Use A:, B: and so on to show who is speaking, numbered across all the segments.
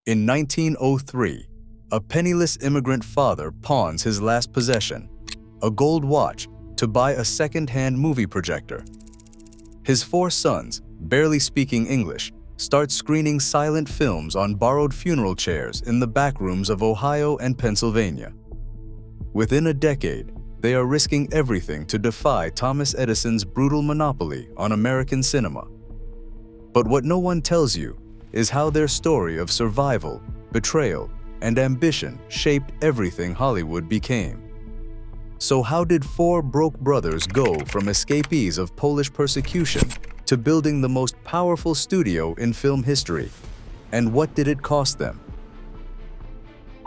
A: In 1903, a penniless immigrant father pawns his last possession, a gold watch, to buy a second-hand movie projector. His 4 sons, barely speaking English, start screening silent films on borrowed funeral chairs in the back rooms of Ohio and Pennsylvania. Within a decade, they are risking everything to defy Thomas Edison's brutal monopoly on American cinema. But what no one tells you is how their story of survival, betrayal, and ambition shaped everything Hollywood became. So how did 4 broke brothers go from escapees of Polish persecution to building the most powerful studio in film history? And what did it cost them?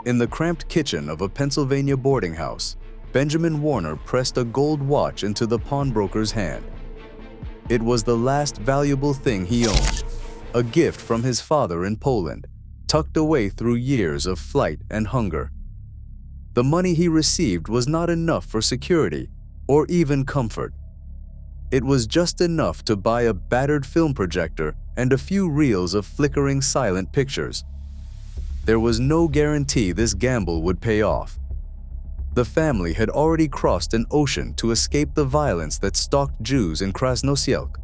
A: In the cramped kitchen of a Pennsylvania boarding house, Benjamin Warner pressed a gold watch into the pawnbroker's hand. It was the last valuable thing he owned, a gift from his father in Poland, tucked away through years of flight and hunger. The money he received was not enough for security or even comfort. It was just enough to buy a battered film projector and a few reels of flickering silent pictures. There was no guarantee this gamble would pay off. The family had already crossed an ocean to escape the violence that stalked Jews in Krasnoselsk.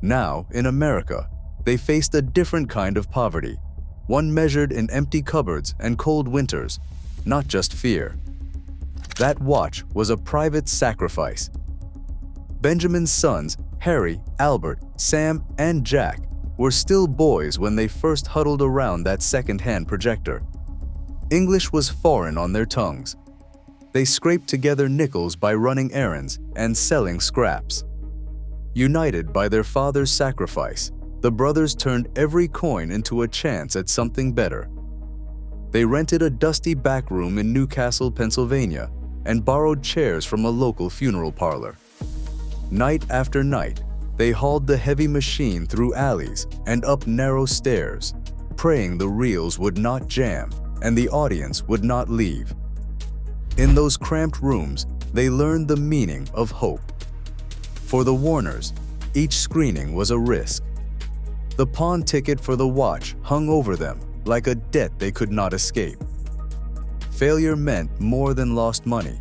A: Now, in America, they faced a different kind of poverty, one measured in empty cupboards and cold winters, not just fear. That watch was a private sacrifice. Benjamin's sons, Harry, Albert, Sam, and Jack, were still boys when they first huddled around that second-hand projector. English was foreign on their tongues. They scraped together nickels by running errands and selling scraps. United by their father's sacrifice, the brothers turned every coin into a chance at something better. They rented a dusty back room in Newcastle, Pennsylvania, and borrowed chairs from a local funeral parlor. Night after night, they hauled the heavy machine through alleys and up narrow stairs, praying the reels would not jam and the audience would not leave. In those cramped rooms, they learned the meaning of hope. For the Warners, each screening was a risk. The pawn ticket for the watch hung over them like a debt they could not escape. Failure meant more than lost money.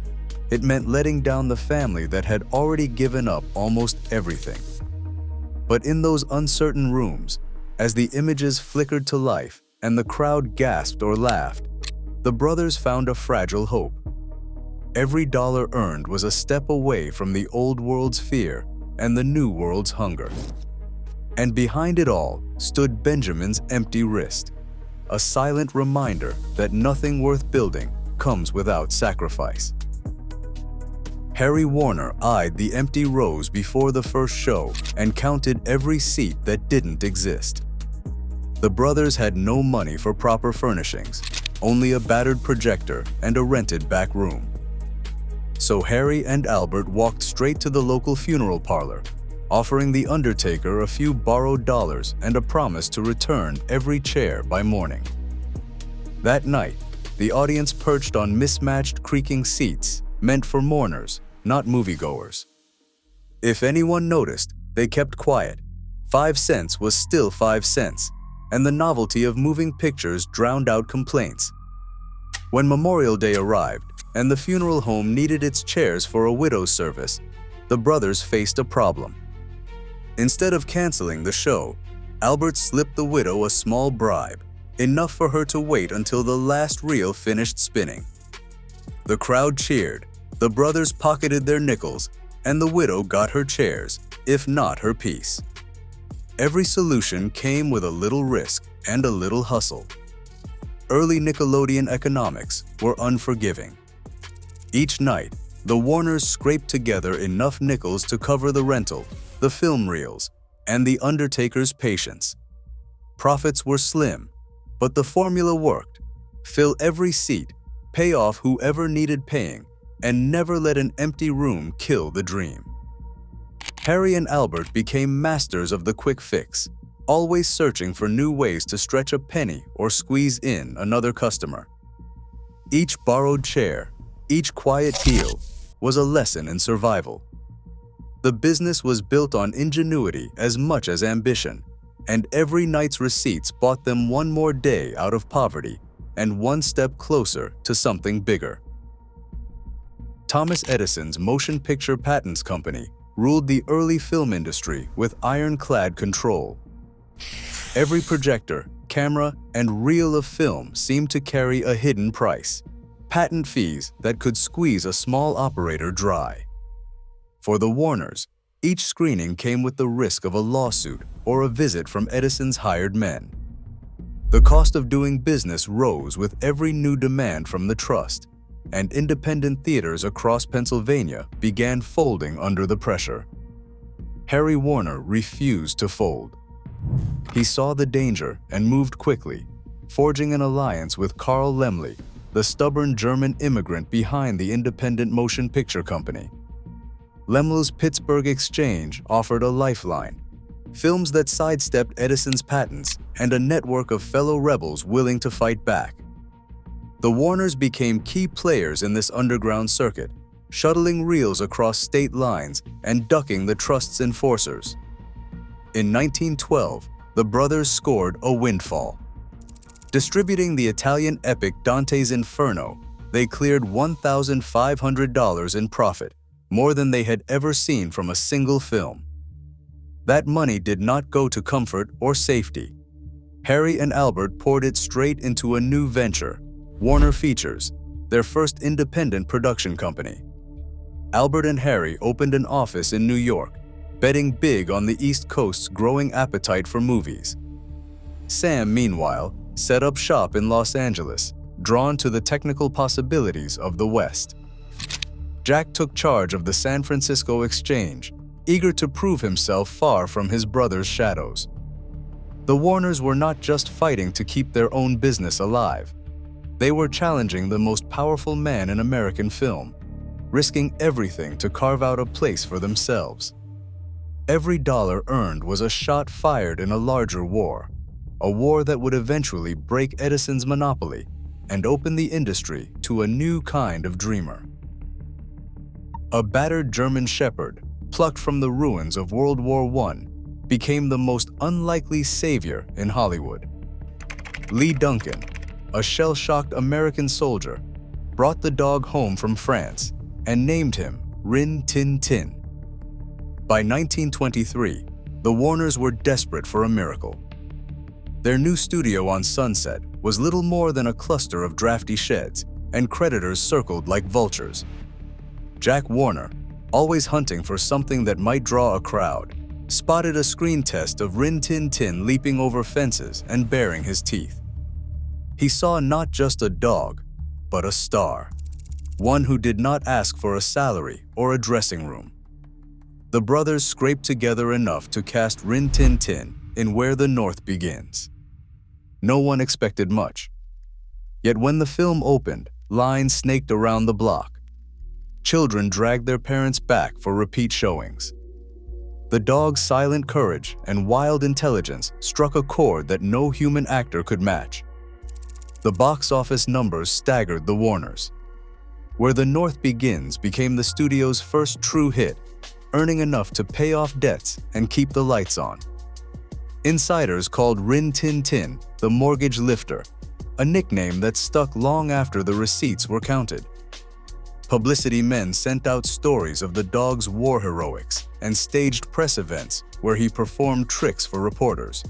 A: It meant letting down the family that had already given up almost everything. But in those uncertain rooms, as the images flickered to life and the crowd gasped or laughed, the brothers found a fragile hope. Every dollar earned was a step away from the old world's fear and the new world's hunger. And behind it all stood Benjamin's empty wrist, a silent reminder that nothing worth building comes without sacrifice. Harry Warner eyed the empty rows before the first show and counted every seat that didn't exist. The brothers had no money for proper furnishings, only a battered projector and a rented back room. So Harry and Albert walked straight to the local funeral parlor, offering the undertaker a few borrowed dollars and a promise to return every chair by morning. That night, the audience perched on mismatched creaking seats meant for mourners, not moviegoers. If anyone noticed, they kept quiet. 5 cents was still 5 cents, and the novelty of moving pictures drowned out complaints. When Memorial Day arrived and the funeral home needed its chairs for a widow's service, the brothers faced a problem. Instead of canceling the show, Albert slipped the widow a small bribe, enough for her to wait until the last reel finished spinning. The crowd cheered, the brothers pocketed their nickels, and the widow got her chairs, if not her piece. Every solution came with a little risk and a little hustle. Early Nickelodeon economics were unforgiving. Each night, the Warners scraped together enough nickels to cover the rental, the film reels, and the undertaker's patience. Profits were slim, but the formula worked. Fill every seat, pay off whoever needed paying, and never let an empty room kill the dream. Harry and Albert became masters of the quick fix, always searching for new ways to stretch a penny or squeeze in another customer. Each borrowed chair, each quiet deal, was a lesson in survival. The business was built on ingenuity as much as ambition, and every night's receipts bought them one more day out of poverty and one step closer to something bigger. Thomas Edison's Motion Picture Patents Company ruled the early film industry with ironclad control. Every projector, camera, and reel of film seemed to carry a hidden price, patent fees that could squeeze a small operator dry. For the Warners, each screening came with the risk of a lawsuit or a visit from Edison's hired men. The cost of doing business rose with every new demand from the trust, and independent theaters across Pennsylvania began folding under the pressure. Harry Warner refused to fold. He saw the danger and moved quickly, forging an alliance with Carl Laemmle, the stubborn German immigrant behind the independent motion picture company. Laemmle's Pittsburgh Exchange offered a lifeline, films that sidestepped Edison's patents, and a network of fellow rebels willing to fight back. The Warners became key players in this underground circuit, shuttling reels across state lines and ducking the trust's enforcers. In 1912, the brothers scored a windfall. Distributing the Italian epic Dante's Inferno, they cleared $1,500 in profit, more than they had ever seen from a single film. That money did not go to comfort or safety. Harry and Albert poured it straight into a new venture, Warner Features, their first independent production company. Albert and Harry opened an office in New York, betting big on the East Coast's growing appetite for movies. Sam, meanwhile, set up shop in Los Angeles, drawn to the technical possibilities of the West. Jack took charge of the San Francisco Exchange, eager to prove himself far from his brother's shadows. The Warners were not just fighting to keep their own business alive. They were challenging the most powerful man in American film, risking everything to carve out a place for themselves. Every dollar earned was a shot fired in a larger war, a war that would eventually break Edison's monopoly and open the industry to a new kind of dreamer. A battered German shepherd, plucked from the ruins of World War I, became the most unlikely savior in Hollywood. Lee Duncan, a shell-shocked American soldier, brought the dog home from France and named him Rin Tin Tin. By 1923, the Warners were desperate for a miracle. Their new studio on Sunset was little more than a cluster of drafty sheds, and creditors circled like vultures. Jack Warner, always hunting for something that might draw a crowd, spotted a screen test of Rin Tin Tin leaping over fences and baring his teeth. He saw not just a dog, but a star, one who did not ask for a salary or a dressing room. The brothers scraped together enough to cast Rin Tin Tin in Where the North Begins. No one expected much. Yet when the film opened, lines snaked around the block. Children dragged their parents back for repeat showings. The dog's silent courage and wild intelligence struck a chord that no human actor could match. The box office numbers staggered the Warners. Where the North Begins became the studio's first true hit, earning enough to pay off debts and keep the lights on. Insiders called Rin Tin Tin the mortgage lifter, a nickname that stuck long after the receipts were counted. Publicity men sent out stories of the dog's war heroics and staged press events where he performed tricks for reporters.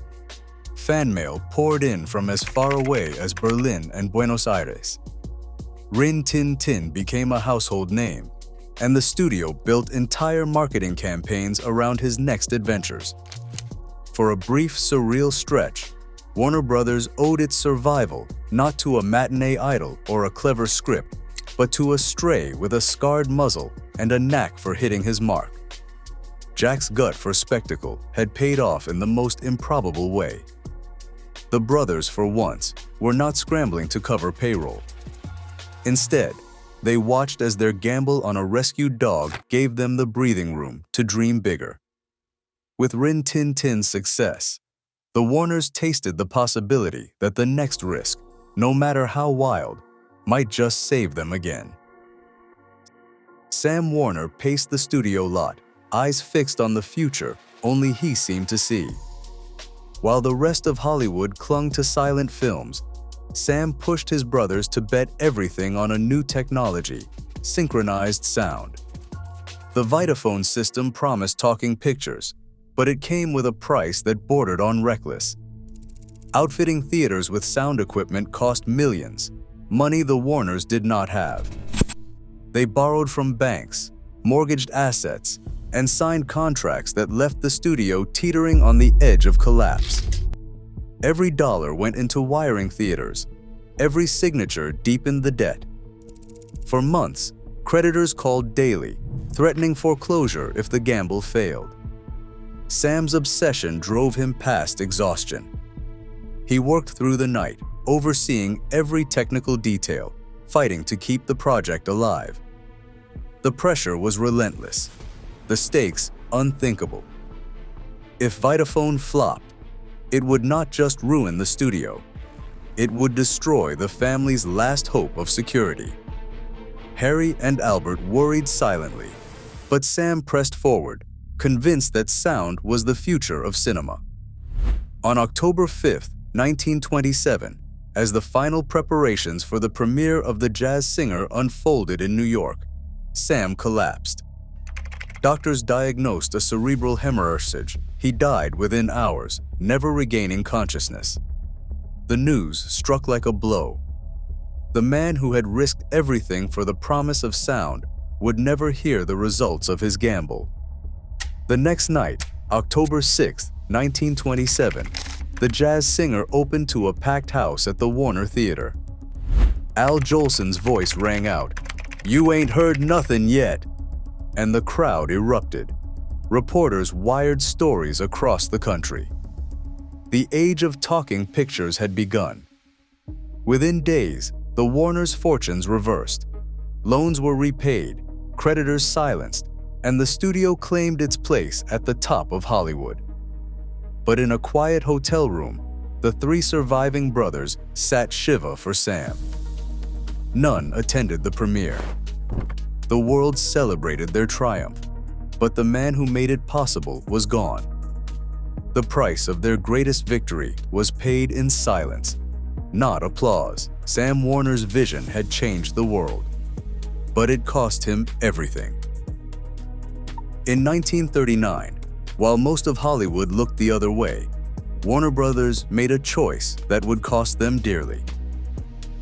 A: Fan mail poured in from as far away as Berlin and Buenos Aires. Rin Tin Tin became a household name, and the studio built entire marketing campaigns around his next adventures. For a brief, surreal stretch, Warner Brothers owed its survival not to a matinee idol or a clever script, but to a stray with a scarred muzzle and a knack for hitting his mark. Jack's gut for spectacle had paid off in the most improbable way. The brothers, for once, were not scrambling to cover payroll. Instead, they watched as their gamble on a rescued dog gave them the breathing room to dream bigger. With Rin Tin Tin's success, the Warners tasted the possibility that the next risk, no matter how wild, might just save them again. Sam Warner paced the studio lot, eyes fixed on the future only he seemed to see. While the rest of Hollywood clung to silent films, Sam pushed his brothers to bet everything on a new technology, synchronized sound. The Vitaphone system promised talking pictures, but it came with a price that bordered on reckless. Outfitting theaters with sound equipment cost millions, money the Warners did not have. They borrowed from banks, mortgaged assets, and signed contracts that left the studio teetering on the edge of collapse. Every dollar went into wiring theaters. Every signature deepened the debt. For months, creditors called daily, threatening foreclosure if the gamble failed. Sam's obsession drove him past exhaustion. He worked through the night, overseeing every technical detail, fighting to keep the project alive. The pressure was relentless, the stakes unthinkable. If Vitaphone flopped, it would not just ruin the studio, it would destroy the family's last hope of security. Harry and Albert worried silently, but Sam pressed forward, convinced that sound was the future of cinema. On October 5, 1927, as the final preparations for the premiere of The Jazz Singer unfolded in New York, Sam collapsed. Doctors diagnosed a cerebral hemorrhage. He died within hours, never regaining consciousness. The news struck like a blow. The man who had risked everything for the promise of sound would never hear the results of his gamble. The next night, October 6, 1927, The Jazz Singer opened to a packed house at the Warner Theater. Al Jolson's voice rang out, "You ain't heard nothing yet," and the crowd erupted. Reporters wired stories across the country. The age of talking pictures had begun. Within days, the Warners' fortunes reversed. Loans were repaid, creditors silenced, and the studio claimed its place at the top of Hollywood. But in a quiet hotel room, the three surviving brothers sat Shiva for Sam. None attended the premiere. The world celebrated their triumph, but the man who made it possible was gone. The price of their greatest victory was paid in silence, not applause. Sam Warner's vision had changed the world, but it cost him everything. In 1939, while most of Hollywood looked the other way, Warner Brothers made a choice that would cost them dearly.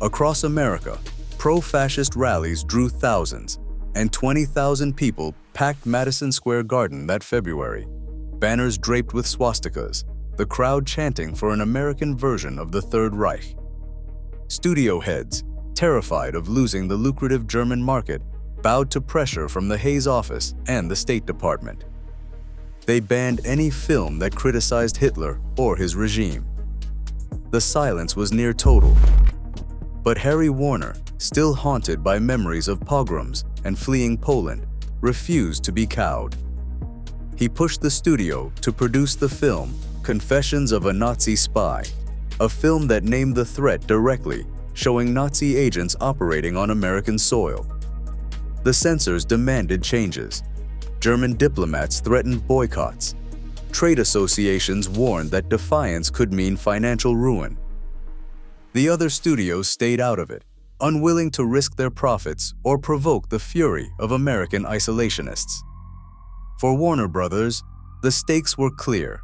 A: Across America, pro-fascist rallies drew thousands, and 20,000 people packed Madison Square Garden that February, banners draped with swastikas, the crowd chanting for an American version of the Third Reich. Studio heads, terrified of losing the lucrative German market, bowed to pressure from the Hayes office and the State Department. They banned any film that criticized Hitler or his regime. The silence was near total. But Harry Warner, still haunted by memories of pogroms and fleeing Poland, refused to be cowed. He pushed the studio to produce the film Confessions of a Nazi Spy, a film that named the threat directly, showing Nazi agents operating on American soil. The censors demanded changes. German diplomats threatened boycotts. Trade associations warned that defiance could mean financial ruin. The other studios stayed out of it, unwilling to risk their profits or provoke the fury of American isolationists. For Warner Brothers, the stakes were clear.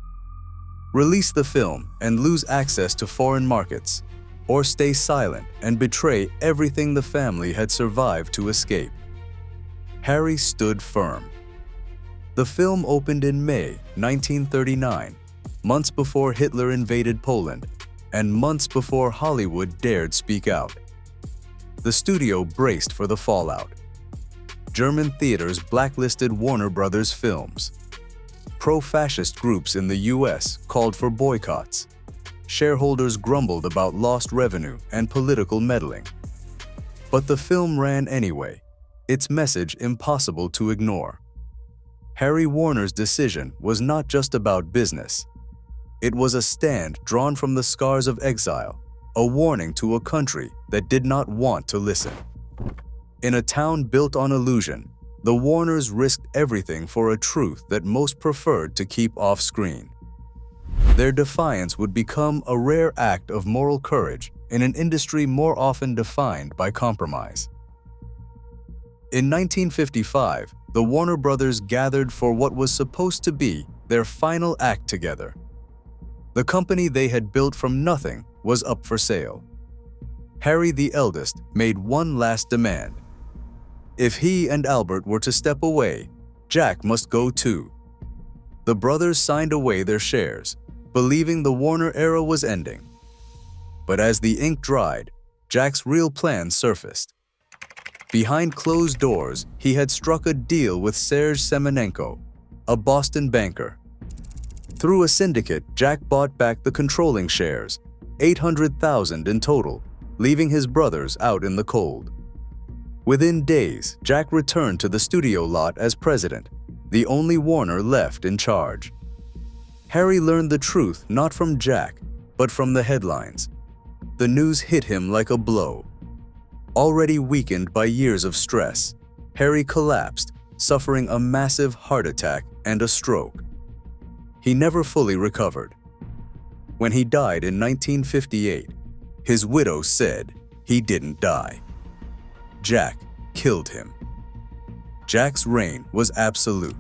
A: Release the film and lose access to foreign markets, or stay silent and betray everything the family had survived to escape. Harry stood firm. The film opened in May 1939, months before Hitler invaded Poland, and months before Hollywood dared speak out. The studio braced for the fallout. German theaters blacklisted Warner Brothers films. Pro-fascist groups in the US called for boycotts. Shareholders grumbled about lost revenue and political meddling. But the film ran anyway, its message impossible to ignore. Harry Warner's decision was not just about business. It was a stand drawn from the scars of exile, a warning to a country that did not want to listen. In a town built on illusion, the Warners risked everything for a truth that most preferred to keep off screen. Their defiance would become a rare act of moral courage in an industry more often defined by compromise. In 1955, the Warner Brothers gathered for what was supposed to be their final act together. The company they had built from nothing was up for sale. Harry, the eldest, made one last demand. If he and Albert were to step away, Jack must go too. The brothers signed away their shares, believing the Warner era was ending. But as the ink dried, Jack's real plan surfaced. Behind closed doors, he had struck a deal with Serge Semenenko, a Boston banker. Through a syndicate, Jack bought back the controlling shares, 800,000 in total, leaving his brothers out in the cold. Within days, Jack returned to the studio lot as president, the only Warner left in charge. Harry learned the truth not from Jack, but from the headlines. The news hit him like a blow. Already weakened by years of stress, Harry collapsed, suffering a massive heart attack and a stroke. He never fully recovered. When he died in 1958, his widow said he didn't die. Jack killed him. Jack's reign was absolute.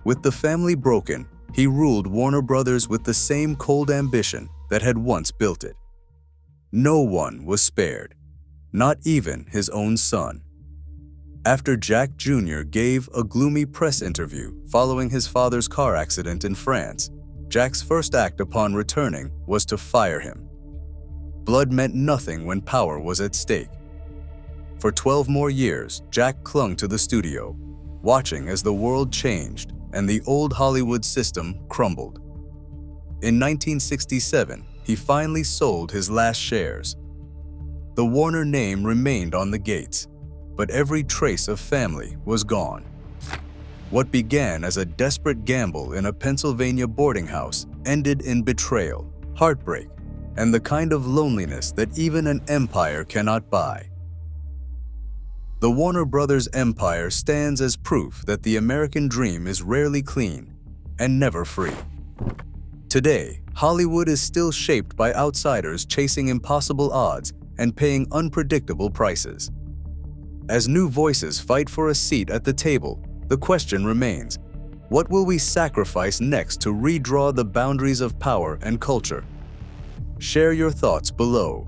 A: With the family broken, he ruled Warner Brothers with the same cold ambition that had once built it. No one was spared. Not even his own son. After Jack Jr. gave a gloomy press interview following his father's car accident in France, Jack's first act upon returning was to fire him. Blood meant nothing when power was at stake. For 12 more years, Jack clung to the studio, watching as the world changed and the old Hollywood system crumbled. In 1967, he finally sold his last shares. The Warner name remained on the gates, but every trace of family was gone. What began as a desperate gamble in a Pennsylvania boarding house ended in betrayal, heartbreak, and the kind of loneliness that even an empire cannot buy. The Warner Brothers empire stands as proof that the American dream is rarely clean and never free. Today, Hollywood is still shaped by outsiders chasing impossible odds and paying unpredictable prices. As new voices fight for a seat at the table, the question remains, what will we sacrifice next to redraw the boundaries of power and culture? Share your thoughts below.